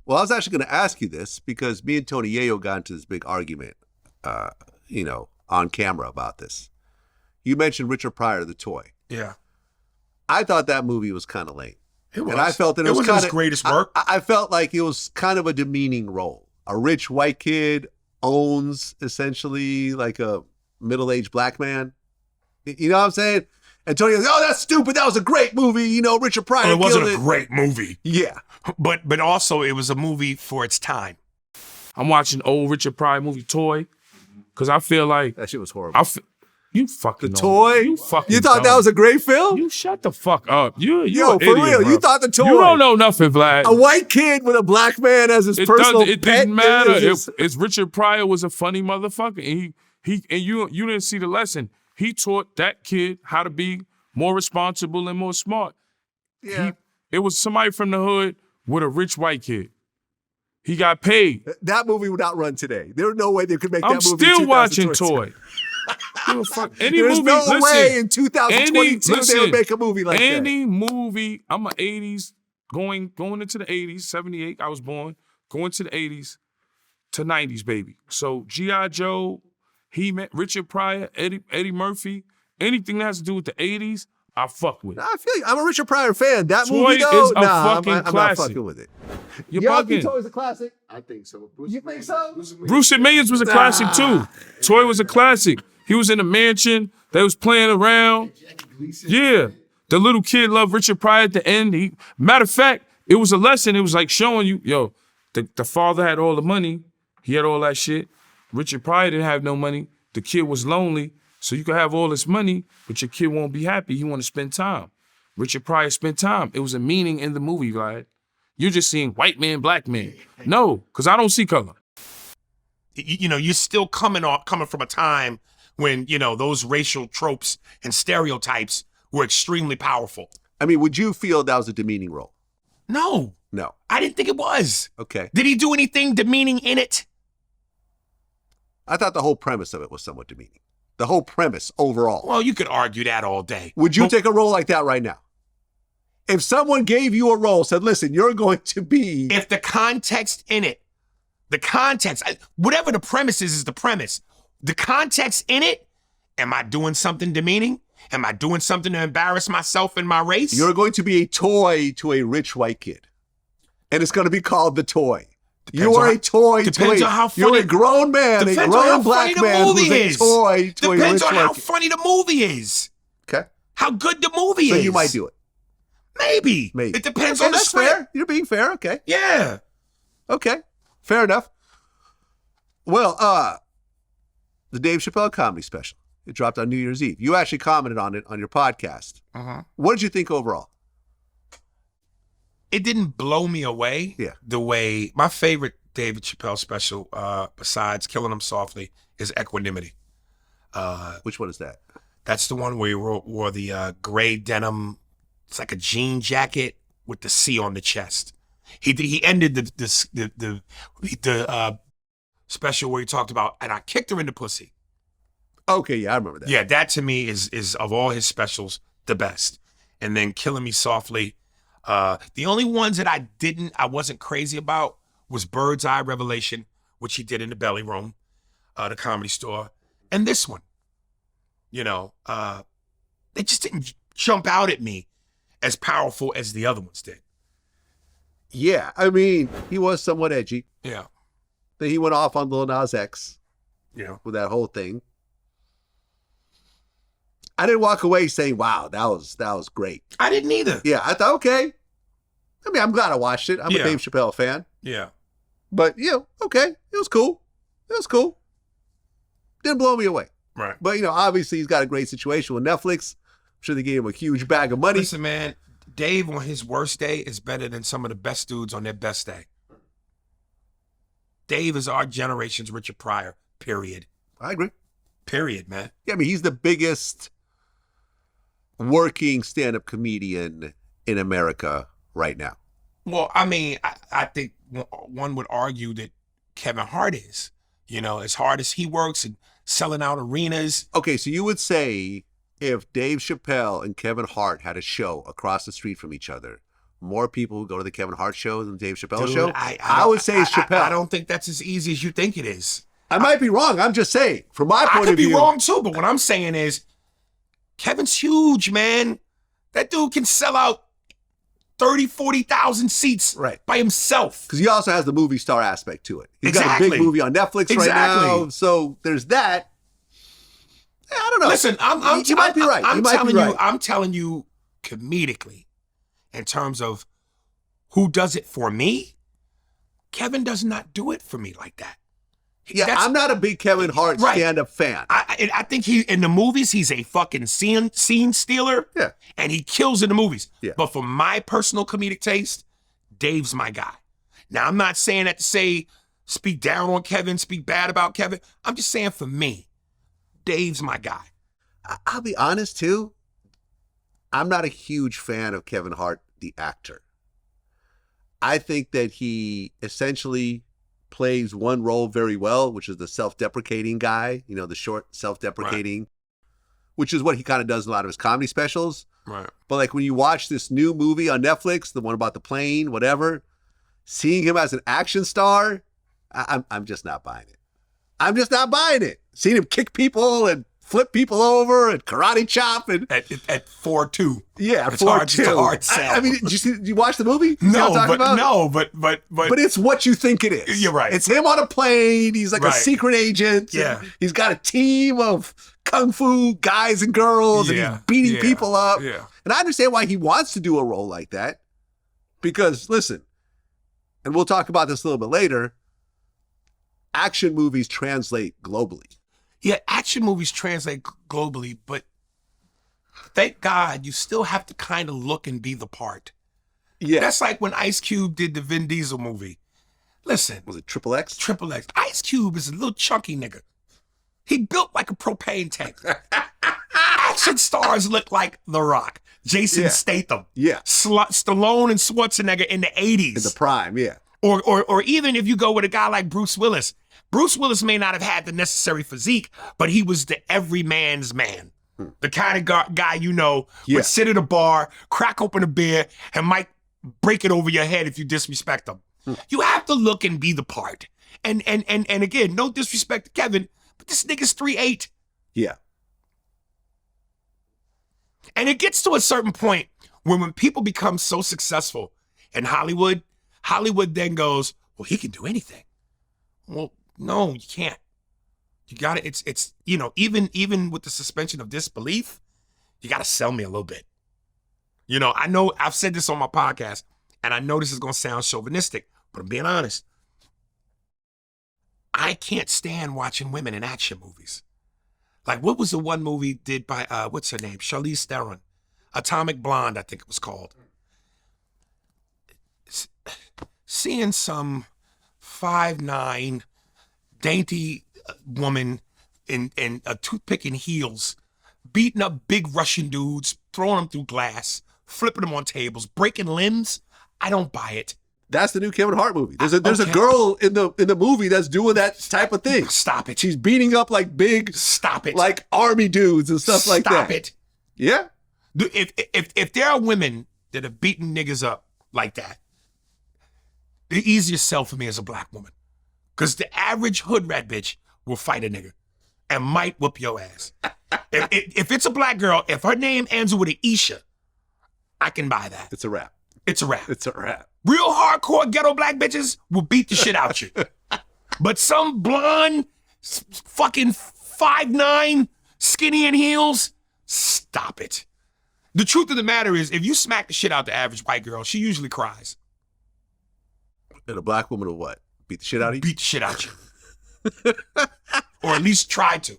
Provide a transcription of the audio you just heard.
Well, I was actually going to ask you this because me and Tony Yayo got into this big argument, on camera about this. You mentioned Richard Pryor, the toy. Yeah. I thought that movie was kind of lame. It was. And I felt that it was wasn't his greatest work. I felt like it was kind of a demeaning role. A rich white kid owns essentially like a middle-aged black man. You know what I'm saying? And Tony goes, "Oh, that's stupid. That was a great movie. Richard Pryor Well, it wasn't killed a great movie. Yeah. But also it was a movie for its time. I'm watching old Richard Pryor movie Toy because I feel like that shit was horrible. You fucking The Toy? You fucking You thought dumb. that was a great film? You shut the fuck up. You Yo, an for idiot, real. bro. You thought The Toy. You don't know nothing, Vlad. A white kid with a black man as his personal It pet. didn't matter. It's It's Richard Pryor was a funny motherfucker. And you didn't see the lesson. He taught that kid how to be more responsible and more smart. Yeah. It was somebody from the hood with a rich white kid. He got paid. That movie would not run today. There's no way they could make I'm that movie. still watching 2022. Toy. Any There's movie, no listen, way in 2022 they listen, would make a movie like that. Any movie, I'm an 80s, going into the 80s, 78, I was born, going to the 80s to 90s, baby. So G.I. Joe, he met Richard Pryor, Eddie Murphy, anything that has to do with the 80s, I fuck with. I feel you. I'm a Richard Pryor fan. That Toy movie, though, is a fucking I'm not classic. fucking with it. You're Y'all think bugging. Toy is a classic? I think so. You think so? Bruce and Millions was a classic too. Toy was a classic. He was in a mansion. They was playing around. Yeah. The little kid loved Richard Pryor at the end. Matter of fact, it was a lesson. It was like showing you, yo, the father had all the money. He had all that shit. Richard Pryor didn't have no money. The kid was lonely. So you could have all this money, but your kid won't be happy. He want to spend time. Richard Pryor spent time. It was a meaning in the movie, Vlad. You're just seeing white man, black man. No, because I don't see color. You're still coming from a time when, those racial tropes and stereotypes were extremely powerful. I mean, would you feel that was a demeaning role? No. No. I didn't think it was. Okay. Did he do anything demeaning in it? I thought the whole premise of it was somewhat demeaning. The whole premise overall. Well, you could argue that all day. Would you take a role like that right now? If someone gave you a role, said, listen, you're going to be... If the context in it, whatever the premise is the premise. The context in it, am I doing something demeaning? Am I doing something to embarrass myself and my race? You're going to be a toy to a rich white kid. And it's going to be called The Toy. You are a toy to depends on how funny, you're a grown man, a grown black man who's a toy to a rich white kid. Depends on how funny the movie is. Okay. How good the movie is. So you might do it. Maybe. It depends on the that's script. Fair. You're being fair. Okay. Yeah. Okay. Fair enough. Well, the Dave Chappelle comedy special. It dropped on New Year's Eve. You actually commented on it on your podcast. Uh-huh. What did you think overall? It didn't blow me away. Yeah. The way my favorite David Chappelle special, besides Killing Him Softly, is Equanimity. Which one is that? That's the one where he wore the gray denim. It's like a jean jacket with the C on the chest. He ended the special where he talked about, and I kicked her in the pussy. Okay, yeah, I remember that. Yeah, that to me is of all his specials the best. And then Killing Me Softly. The only ones that I wasn't crazy about was Bird's Eye Revelation, which he did in the Belly Room, the Comedy Store, and this one. They just didn't jump out at me as powerful as the other ones did. Yeah, I mean, he was somewhat edgy. Yeah. Then he went off on Lil Nas X. Yeah. With that whole thing. I didn't walk away saying, wow, that was great. I didn't either. Yeah, I thought, okay. I mean, I'm glad I watched it. I'm a Dave Chappelle fan. Yeah. But, okay. It was cool. Didn't blow me away. Right. But, obviously he's got a great situation with Netflix. I'm sure they gave him a huge bag of money. Listen, man, Dave on his worst day is better than some of the best dudes on their best day. Dave is our generation's Richard Pryor, period. I agree. Period, man. Yeah, I mean, he's the biggest working stand-up comedian in America right now. Well, I mean, I think one would argue that Kevin Hart is, as hard as he works and selling out arenas. Okay, so you would say if Dave Chappelle and Kevin Hart had a show across the street from each other, more people who go to the Kevin Hart show than the Dave Chappelle Dude, show? I I would say it's Chappelle. I don't think that's as easy as you think it is. I might be wrong. I'm just saying, from my I point could of view. be wrong too, but what I'm saying is Kevin's huge, man. That dude can sell out 30, 40,000 seats Right. by himself. Because he also has the movie star aspect to it. He's got a Exactly. big movie on Netflix right Exactly. now. So there's that. I don't know. Listen, you might be right. You might be right. I'm telling you comedically, in terms of who does it for me, Kevin does not do it for me like that. Yeah, I'm not a big Kevin Hart Right. stand-up fan. I think he in the movies he's a fucking scene stealer. Yeah. And he kills in the movies. Yeah. But for my personal comedic taste, Dave's my guy. Now I'm not saying that to say speak down on Kevin, speak bad about Kevin. I'm just saying for me, Dave's my guy. I'll be honest too. I'm not a huge fan of Kevin Hart, the actor. I think that he essentially plays one role very well, which is the self-deprecating guy, the short self-deprecating, which is what he kind of does in a lot of his comedy specials. Right. But like when you watch this new movie on Netflix, the one about the plane, whatever, seeing him as an action star, I'm just not buying it. I'm just not buying it. Seeing him kick people and flip people over and karate chop and At 4'2". yeah, It's hard to sell. I mean, did you watch the movie? You see No, what I'm talking about? but it's what you think it is. You're right. It's him on a plane. He's like a Right. secret agent. Yeah. He's got a team of kung fu guys and girls, and Yeah. he's beating Yeah. people up. Yeah. And I understand why he wants to do a role like that. Because listen, and we'll talk about this a little bit later, action movies translate globally. Yeah, action movies translate globally, but thank God you still have to kind of look and be the part. Yeah. That's like when Ice Cube did the Vin Diesel movie. Listen, Was it XXX? XXX. Ice Cube is a little chunky nigga. He built like a propane tank. Action stars look like The Rock, Jason Yeah. Statham, Yeah. Stallone and Schwarzenegger in the 80s. In the prime, yeah. Or even if you go with a guy like Bruce Willis. Bruce Willis may not have had the necessary physique, but he was the everyman's man. The kind of guy Yeah. would sit at a bar, crack open a beer, and might break it over your head if you disrespect him. You have to look and be the part. And again, no disrespect to Kevin, but this nigga's 3'8". Yeah. And it gets to a certain point when people become so successful in Hollywood then goes, well, he can do anything. Well, no, you can't. You got to, it's even with the suspension of disbelief, you got to sell me a little bit. I know I've said this on my podcast, and I know this is going to sound chauvinistic, but I'm being honest. I can't stand watching women in action movies. Like, what was the one movie did by, what's her name? Charlize Theron. Atomic Blonde, I think it was called. Seeing some 5'9", dainty woman in a toothpick and heels, beating up big Russian dudes, throwing them through glass, flipping them on tables, breaking limbs, I don't buy it. That's the new Kevin Hart movie. There's a Okay. girl in the movie that's doing that type of thing. Stop it. She's beating up like big, Stop it. like army dudes and stuff like that. Stop it. Yeah. If there are women that have beaten niggas up like that, the easiest sell for me is a black woman. Because the average hood rat bitch will fight a nigga and might whoop your ass. If it's a black girl, if her name ends with an Isha, I can buy that. It's a wrap. It's a wrap. It's a wrap. Real hardcore ghetto black bitches will beat the shit out you. But some blonde, fucking 5'9", skinny in heels, stop it. The truth of the matter is, if you smack the shit out the average white girl, she usually cries. And a black woman will what? Beat the shit out of you? Beat the shit out you. Or at least try to.